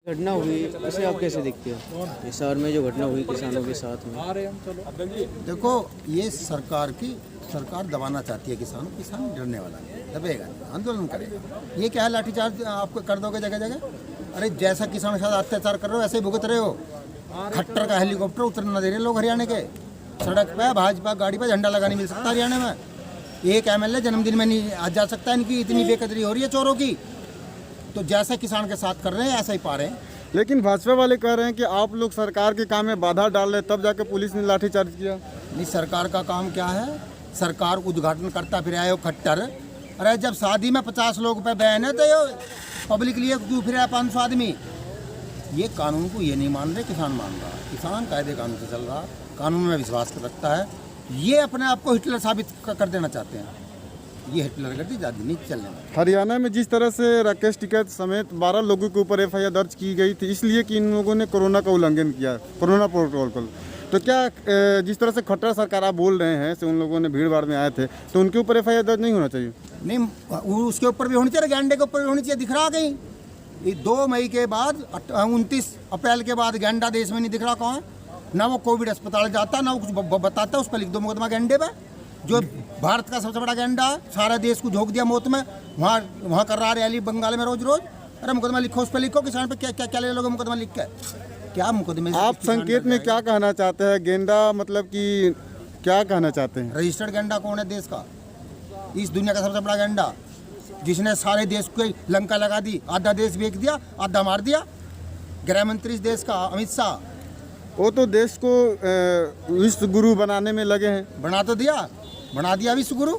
घटना हुई उसे आप कैसे देखते हो? इस शहर में जो घटना हुई किसानों के साथ में। देखो, ये सरकार दबाना चाहती है किसान डरने वाला नहीं, दबेगा नहीं, आंदोलन करेगा। ये क्या है, लाठीचार्ज आपको कर दोगे जगह जगह? अरे जैसा किसान के साथ अत्याचार कर रहे हो ऐसे ही भुगत रहे हो। खट्टर का हेलीकॉप्टर उतरना दे रहे लोग हरियाणा के। सड़क पे भाजपा गाड़ी पे झंडा लगा नहीं मिल सकता हरियाणा में। एक MLA जन्मदिन में नहीं आ जा सकता। इनकी इतनी बेकदरी हो रही है चोरों की। तो जैसा किसान के साथ कर रहे हैं ऐसा ही पा रहे हैं। लेकिन भाजपा वाले कह रहे हैं कि आप लोग सरकार के काम में बाधा डाल रहे, तब जाके पुलिस ने लाठीचार्ज किया। नहीं, सरकार का काम क्या है? सरकार उद्घाटन करता फिर आए हो खट्टर। अरे जब शादी में 50 लोग पे बैन है तो ये पब्लिक लिए क्यों फिर 500 आदमी? ये कानून को ये नहीं मान रहे, किसान मान रहा है। किसान कायदे कानून से चल रहा, कानून में विश्वास रखता है। ये अपने आप को हिटलर साबित कर देना चाहते हैं। ये हिटलर गति ज़्यादा नहीं चलने में। हरियाणा में जिस तरह से राकेश टिकैत समेत 12 लोगों के ऊपर FIR दर्ज की गई थी, इसलिए कि इन लोगों ने कोरोना का उल्लंघन किया, कोरोना प्रोटोकॉल। तो क्या जिस तरह से खट्टर सरकार आप बोल रहे हैं, से उन लोगों ने भीड़ भाड़ में आए थे, तो उनके ऊपर FIR दर्ज नहीं होना चाहिए? नहीं, उसके ऊपर भी होनी चाहिए, गैंडे के ऊपर भी होनी चाहिए। दिख रहा कहीं? 2 मई के बाद 29 अप्रैल के बाद गैंडा देश में नहीं दिख रहा। कहाँ है? ना वो कोविड अस्पताल जाता, ना वो कुछ बताता। उस पर लिख दो मुकदमा गैंडे पे। जो भारत का सबसे बड़ा गैंडा है, सारा देश को झोंक दिया मौत में। वहाँ कर रहा रैली बंगाल में रोज। अरे मुकदमा लिखो, उस पर लिखो। किसान पे क्या ले लोगे मुकदमा लिख के? क्या मुकदमे? आप संकेत में क्या कहना चाहते हैं? गेंडा मतलब कि क्या कहना चाहते हैं? रजिस्टर्ड गेंडा कौन है देश का? इस दुनिया का सबसे बड़ा गेंडा, जिसने सारे देश को लंका लगा दी। आधा देश बेच दिया, आधा मार दिया। गृह मंत्री इस देश का अमित शाह, वो तो देश को विश्व गुरु बनाने में लगे हैं। बना दिया विश्व गुरु।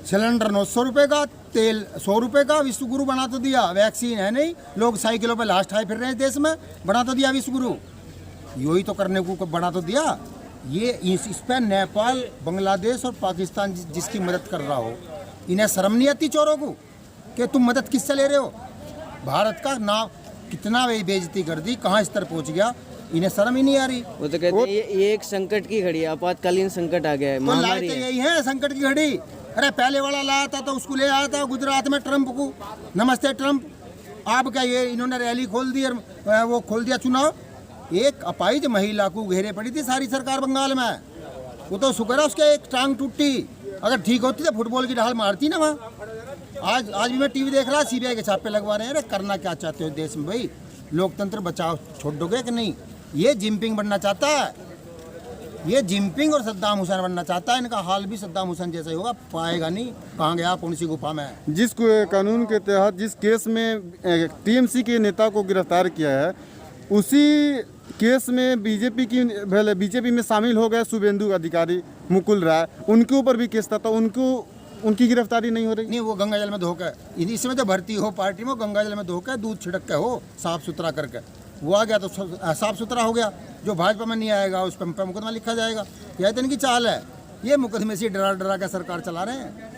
सिलेंडर 900 रुपये का, तेल 100 रुपये का, विश्व गुरु बना तो दिया। वैक्सीन है नहीं, लोग साइकिलों पे लाश ठाए फिर रहे हैं देश में, बना तो दिया विश्व गुरु। यही तो करने को बना तो दिया। ये इस पर नेपाल, बांग्लादेश और पाकिस्तान जिसकी मदद कर रहा हो, इन्हें शर्म नहीं आती चोरों को कि तुम मदद किससे ले रहे हो? भारत का नाम कितना बेइज्जती कर दी, कहाँ स्तर पहुँच गया, इन्हें शर्म ही नहीं आ रही। वो तो कहते हैं ये एक संकट की घड़ी है, आपातकालीन संकट आ गया है, तो महामारी है। यही है संकट की घड़ी। अरे पहले वाला लाया था तो उसको ले आया था गुजरात में ट्रंप को, नमस्ते ट्रंप। आप क्या ये इन्होंने रैली खोल दी और वो खोल दिया चुनाव। एक अपाहिज महिला को घेरे पड़ी थी सारी सरकार बंगाल में। वो तो शुक्र है उसके एक टांग टूटी, अगर ठीक होती तो फुटबॉल की ढाल मारती ना वहाँ। आज भी मैं टीवी देख रहा, CBI के छापे लगवा रहे हैं। अरे करना क्या चाहते हो देश में भाई? लोकतंत्र बचाओ छोड़ दोगे कि नहीं? ये जिनपिंग बनना चाहता है, ये जिनपिंग और सद्दाम हुसैन बनना चाहता है। इनका हाल भी सद्दाम हुसैन जैसा ही होगा। पाएगा नहीं, कहाँ गया कौन सी गुफा में। जिस कानून के तहत जिस केस में TMC के नेता को गिरफ्तार किया है, उसी केस में बीजेपी में शामिल हो गए शुभेंदु अधिकारी, मुकुल राय, उनके ऊपर भी केस था, तो उनकी गिरफ्तारी नहीं हो रही? नहीं, वो गंगा जल में धोकर, इसमें तो भर्ती हो पार्टी में, गंगा जल में धोकर दूध छिड़क के हो साफ सुथरा करके वो आ गया तो साफ सुथरा हो गया। जो भाजपा में नहीं आएगा उस पर मुकदमा लिखा जाएगा। यह तो इनकी चाल है। ये मुकदमे से डरा के सरकार चला रहे हैं।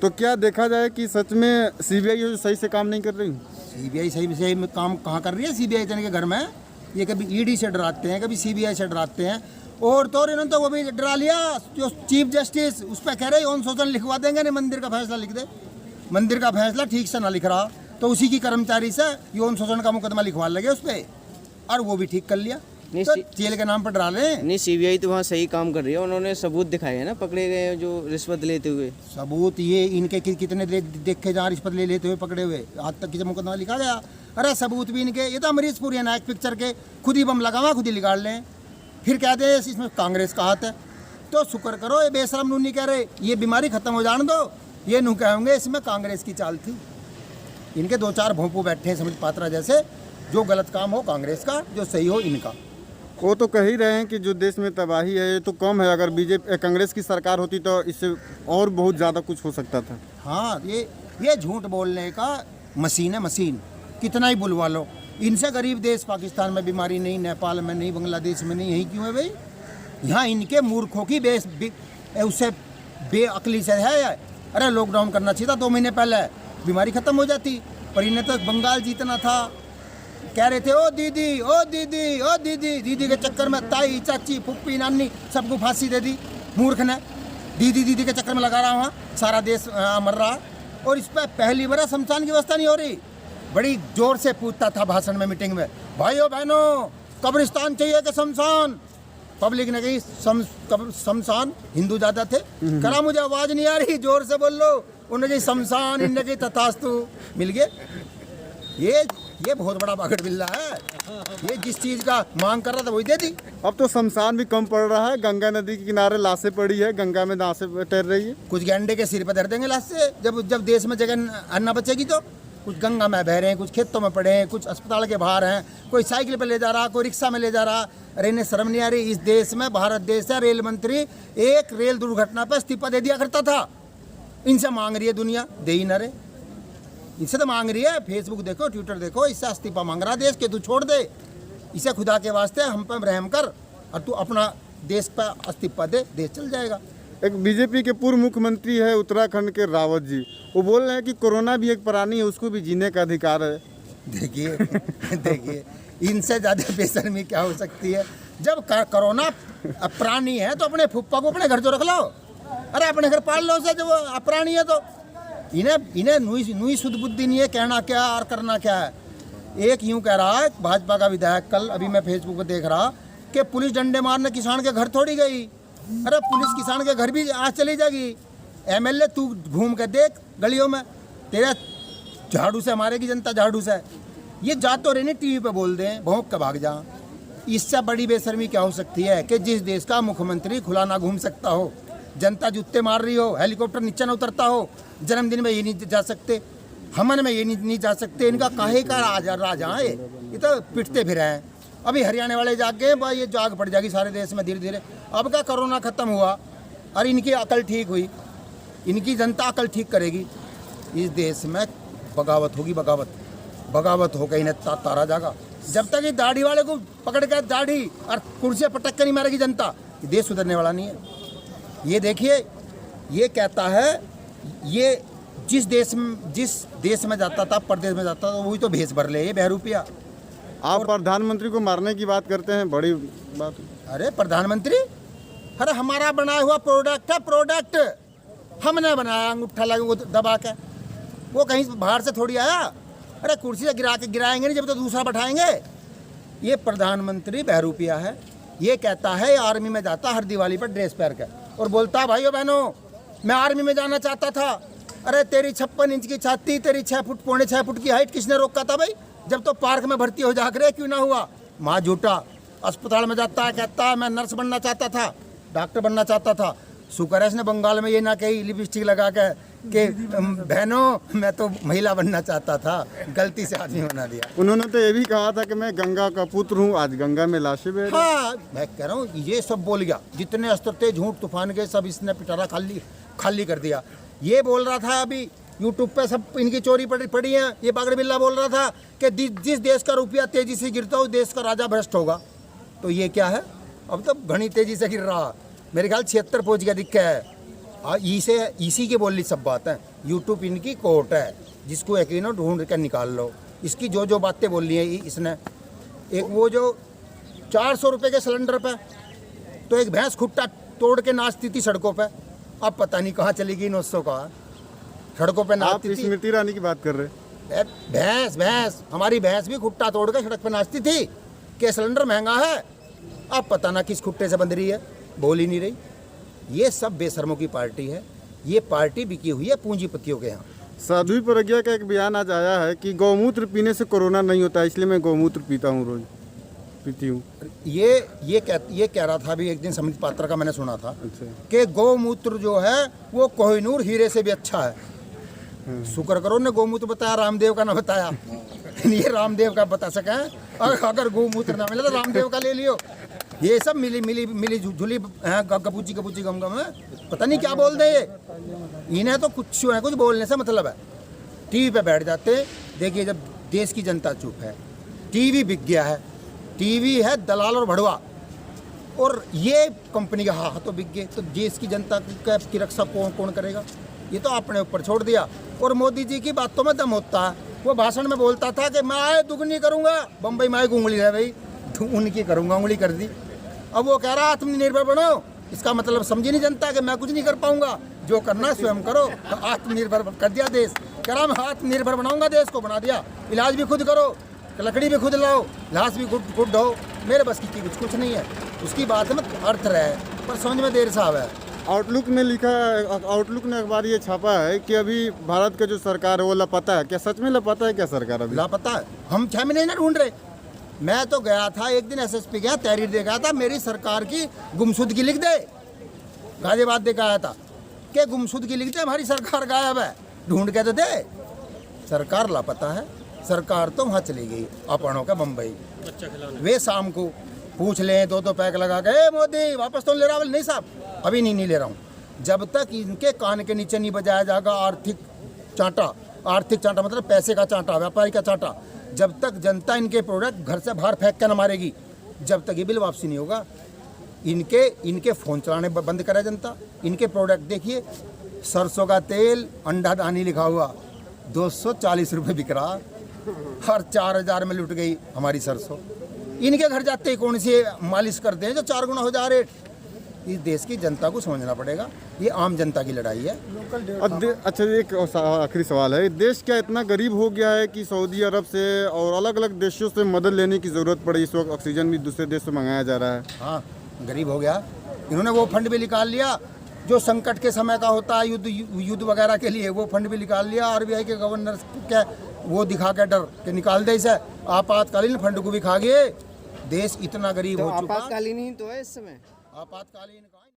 तो क्या देखा जाए कि सच में CBI सही से काम नहीं कर रही? CBI सही में काम कहाँ कर रही है? CBI इतने के घर में ये कभी ED से डराते हैं, कभी CBI से डराते हैं। और तो इन्होंने तो वो भी डरा लिया, जो चीफ जस्टिस उस पर कह रहे यौन शोषण लिखवा देंगे। नहीं, मंदिर का फैसला लिख दे। मंदिर का फैसला ठीक से ना लिख रहा तो उसी की कर्मचारी से यौन शोषण का मुकदमा लिखवा लगे उस पर, और वो भी ठीक कर लिया। तो जेल के नाम पर डरा ले। नहीं, CBI तो वहाँ सही काम कर रही है। उन्होंने सबूत दिखाए हैं ना, पकड़े गए जो रिश्वत लेते हुए। सबूत ये इनके कितने देखे जहाँ रिश्वत ले लेते हुए पकड़े हुए, आज तक किसी मुकदमा लिखा गया? अरे सबूत भी इनके, ये तो अमरीश पुरी नायक पिक्चर के खुद ही बम लगा हुआ, खुद ही निकाल लें, फिर कहते हैं इसमें कांग्रेस का हाथ है। तो शुक्र करो ये बेशरम नून नहीं कह रहे ये बीमारी खत्म हो जाने दो। ये नू कहेंगे इसमें कांग्रेस की चाल थी। इनके 2-4 भोंपू बैठे हैं समझ पात्रा जैसे, जो गलत काम हो कांग्रेस का, जो सही हो इनका। वो तो कह ही रहे हैं कि जो देश में तबाही है ये तो कम है, अगर कांग्रेस की सरकार होती तो इससे और बहुत ज़्यादा कुछ हो सकता था। हाँ, ये झूठ बोलने का मशीन है, मशीन। कितना ही बुलवा लो, इनसे गरीब देश पाकिस्तान में बीमारी नहीं, नेपाल में नहीं, बांग्लादेश में नहीं। यहीं क्यों है भाई? यहाँ इनके मूर्खों की उससे बेअक्ली से है। अरे लॉकडाउन करना चाहिए था 2 महीने पहले, बीमारी खत्म हो जाती। पर इन्हें तो बंगाल जीतना था। कह रहे थे ओ दीदी, ओ दीदी, ओ दीदी। दीदी के चक्कर में ताई, चाची, फुप्पी, नानी सबको फांसी दे दी मूर्ख ने। दीदी के चक्कर में लगा रहा वहाँ, सारा देश मर रहा। और इस पर पहली बार शमशान की व्यवस्था नहीं हो रही। बड़ी जोर से पूछता था भाषण में, मीटिंग में, भाइयों बहनों कब्रिस्तान चाहिए कि शमशान? पब्लिक ने कही शमशान, हिंदू ज्यादा थे, करा मुझे आवाज नहीं आ रही, जोर से बोल लो। उन्होंने कही शमशान, इनने कही तथास्तु, मिल गए। ये बहुत बड़ा बागड़ बिल्ला है, ये जिस चीज का मांग कर रहा था वही दे दी। अब तो शमशान भी कम पड़ रहा है, गंगा नदी के किनारे लाशें पड़ी है, गंगा में लाशें तैर रही है। कुछ गैंडे के सिर पर धर देंगे लाश से, जब देश में जगह अन्ना बचेगी तो। कुछ गंगा में बह रहे हैं, कुछ खेतों में पड़े हैं, कुछ अस्पताल के बाहर हैं, कोई साइकिल पे ले जा रहा, कोई रिक्शा में ले जा रहा। अरे इन्हें शर्म नहीं आ रही? इस देश में, भारत देश है, रेल मंत्री एक रेल दुर्घटना पर इस्तीफा दे दिया करता था। इनसे मांग रही है दुनिया, दे ही ना रहे। इनसे तो मांग रही है, फेसबुक देखो, ट्विटर देखो, इससे इस्तीफा मांग रहा देश के, तू छोड़ दे इसे, खुदा के वास्ते हम पर रहम कर और तू अपना देश पर इस्तीफा दे, देश चल जाएगा। एक बीजेपी के पूर्व मुख्यमंत्री है उत्तराखंड के रावत जी, वो बोल रहे हैं कि कोरोना भी एक प्राणी है, उसको भी जीने का अधिकार है। देखिए इनसे ज़्यादा बेशर्मी क्या हो सकती है? जब कोरोना प्राणी है तो अपने फुप्पा को अपने घर तो रख लो, अरे अपने घर पाल लो उसे, जब अप्राणी है तो। इन्हें नुई शुद्ध बुद्धि नहीं है, कहना क्या और करना क्या है। एक यूं कह रहा है भाजपा का विधायक, कल अभी मैं फेसबुक पर देख रहा कि पुलिस डंडे मारने किसान के घर थोड़ी गई। अरे पुलिस किसान के घर भी आज चली जाएगी। एमएलए तू घूम के देख गलियों में, तेरा झाड़ू से मारेगी जनता, झाड़ू से। ये जा तो रही नहीं, टीवी पे बोल दें, भौंक के भाग जा। इससे बड़ी बेशर्मी क्या हो सकती है कि जिस देश का मुख्यमंत्री खुला ना घूम सकता हो, जनता जूते मार रही हो, हेलीकॉप्टर नीचे ना उतरता हो, जन्मदिन में ये नहीं जा सकते, हमन में ये नहीं जा सकते। इनका काहे का राजा है ये तो पिटते फिर हैं। अभी हरियाणा वाले जाग गए, भाई ये जाग पड़ जाएगी सारे देश में धीरे धीरे। अब क्या कोरोना खत्म हुआ और इनकी अकल ठीक हुई, इनकी जनता अकल ठीक करेगी। इस देश में बगावत होगी, बगावत होकर इन्हें तारा जागा। जब तक ये दाढ़ी वाले को पकड़ कर दाढ़ी और कुर्सियाँ पटक कर नहीं मारेगी जनता, ये देश सुधरने वाला नहीं है। ये देखिए, ये कहता है, ये जिस देश में जाता था, प्रदेश में जाता था, वही तो भेस भर ले, ये बहरूपिया। आप प्रधानमंत्री को मारने की बात करते हैं, बड़ी बात। अरे प्रधानमंत्री, अरे हमारा बनाया हुआ प्रोडक्ट है, प्रोडक्ट हमने बनाया, अंगूठा लगे वो दबा के, वो कहीं बाहर से थोड़ी आया। अरे कुर्सी से गिराएंगे नहीं जब तो दूसरा बैठाएंगे। ये प्रधानमंत्री बहरूपिया है। ये कहता है आर्मी में जाता हर दिवाली पर ड्रेस पहन कर और बोलता भाइयों बहनों मैं आर्मी में जाना चाहता था। अरे तेरी 56 इंच की छाती, तेरी 6 फुट पौने 6 फुट की हाइट किसने रोका था भाई? जब तो पार्क में भर्ती हो जा करे, क्यों ना हुआ? माँ झूठा। अस्पताल में जाता है, कहता है मैं नर्स बनना चाहता था, डॉक्टर बनना चाहता था। शुक्र है इसने बंगाल में ये ना कही लिपस्टिक लगा के कि बहनों मैं तो महिला बनना चाहता था, गलती से आदमी बना दिया। उन्होंने तो ये भी कहा था कि मैं गंगा का पुत्र हूँ, आज गंगा में लाशें बह रही। हाँ मैं कह रहा हूँ ये सब बोल गया, जितने अस्त्र थे झूठ तूफान के सब इसने पिटारा खाली कर दिया। ये बोल रहा था अभी यूट्यूब पे सब इनकी चोरी पड़ी है। ये बागड़ बिल्ला बोल रहा था कि जिस देश का रुपया तेजी से गिरता हो उस देश का राजा भ्रष्ट होगा। तो ये क्या है? अब तो घनी तेजी से गिर रहा, मेरे ख्याल 76 पहुँच गया दिक्कत है। इसी के बोली सब बात है। यूट्यूब इनकी कोर्ट है, जिसको यकीन ढूंढ कर निकाल लो। इसकी जो बातें बोल ली है इसने, एक वो जो 400 रुपये के सिलेंडर पे तो एक भैंस खुट्टा तोड़ के नाचती थी सड़कों पे, अब पता नहीं कहाँ चली गई 900 का। सड़कों पे नाचती थी। स्मृति ईरानी की बात कर रहे? भैंस हमारी भैंस भी खुट्टा तोड़ के सड़क पे नाचती थी कि सिलेंडर महंगा है। अब पता ना किस खुट्टे से बंध रही है, बोल ही नहीं रही। ये सब बेशर्मों की पार्टी है। ये पार्टी बिकी हुई है पूंजीपतियों के यहाँ। साध्वी प्रज्ञा का एक बयान आज आया है कि गौमूत्र पीने से कोरोना नहीं होता, इसलिए मैं गौमूत्र पीता हूँ, रोज पीती हूँ। ये कह रहा था अभी एक दिन समित पात्रा का मैंने सुना था। अच्छा। कि गौमूत्र जो है वो कोहिनूर हीरे से भी अच्छा है। शुक्र करो ने गौमूत्र बताया, रामदेव का ना बताया। ये रामदेव का बता सका है। अगर गौमूत्र ना मिले तो रामदेव का ले लियो। ये सब मिली झुली गपूची गम है, पता नहीं क्या बोल दे ये। इन्हें तो कुछ बोलने से मतलब है। टीवी पे बैठ जाते। देखिए जब देश की जनता चुप है, टीवी बिक गया है, टीवी है दलाल और भड़वा, और ये कंपनी का हाथों बिक गए, तो देश की जनता की रक्षा कौन करेगा? ये तो अपने ऊपर छोड़ दिया। और मोदी जी की बातों में दम होता है। वो भाषण में बोलता था कि मैं आय दुगनी करूँगा, बम्बई में उंगली है भाई, उनकी करूँगा, उंगली कर दी। अब वो कह रहा आत्मनिर्भर बनो, इसका मतलब समझी नहीं जनता कि मैं कुछ नहीं कर पाऊंगा, जो करना स्वयं करो। तो आत्मनिर्भर कर दिया देश। कह रहा मैं आत्मनिर्भर बनाऊंगा देश को, बना दिया। इलाज भी खुद करो, लकड़ी भी खुद लाओ, लाश भी खुद ढो। मेरे बस की कुछ नहीं है। उसकी बात में अर्थ रहे, पर समझ में देर साहब है। आउटलुक में लिखा है, आउटलुक ने अखबार ये छापा है कि अभी भारत का जो सरकार है वो लापता है। क्या सच में लापता है क्या सरकार अभी? लापता है। हम 6 महीने ना ढूंढ रहे। मैं तो गया था एक दिन एसएसपी गया, तहरीर दे गया था, मेरी सरकार की गुमशुदगी लिख दे। गाजियाबाद दे के आया था कि गुमशुदगी लिख दे, हमारी सरकार गायब है, ढूंढ के तो दे। सरकार लापता है। सरकार तो वहाँ चली गई अपनों का बम्बई। वे शाम को पूछ लें 2-2 पैक लगा के, ए मोदी वापस तो ले रहा? नहीं साहब, अभी नहीं ले रहा हूँ। जब तक इनके कान के नीचे नहीं बजाया जाएगा आर्थिक चांटा, आर्थिक चांटा मतलब पैसे का चांटा, व्यापारी का चांटा, जब तक जनता इनके प्रोडक्ट घर से बाहर फेंक के न मारेगी, जब तक ये बिल वापसी नहीं होगा। इनके फ़ोन चलाने बंद करे जनता। इनके प्रोडक्ट देखिए, सरसों का तेल अंडा दानी लिखा हुआ 240 रुपये बिक रहा, हर 4000 में लुट गई हमारी सरसों। इनके घर जाते ही कौन सी मालिश करते हैं जो 4 गुना हो जा रेट। इस देश की जनता को समझना पड़ेगा, ये आम जनता की लड़ाई है। अच्छा, एक आखिरी सवाल है, देश क्या इतना गरीब हो गया है कि सऊदी अरब से और अलग अलग देशों से मदद लेने की ज़रूरत पड़ी? इस वक्त ऑक्सीजन भी दूसरे देश से मंगाया जा रहा है। हाँ, गरीब हो गया। इन्होंने वो फंड भी निकाल लिया जो संकट के समय का होता है, युद्ध वगैरह के लिए, वो फंड भी निकाल लिया। आरबीआई के गवर्नर क्या वो दिखा के डर के निकाल दे इसे, आपातकालीन फंड को भी खा गए। देश इतना गरीब हो चुका। आपातकालीन ही तो है इस समय। आपातकालीन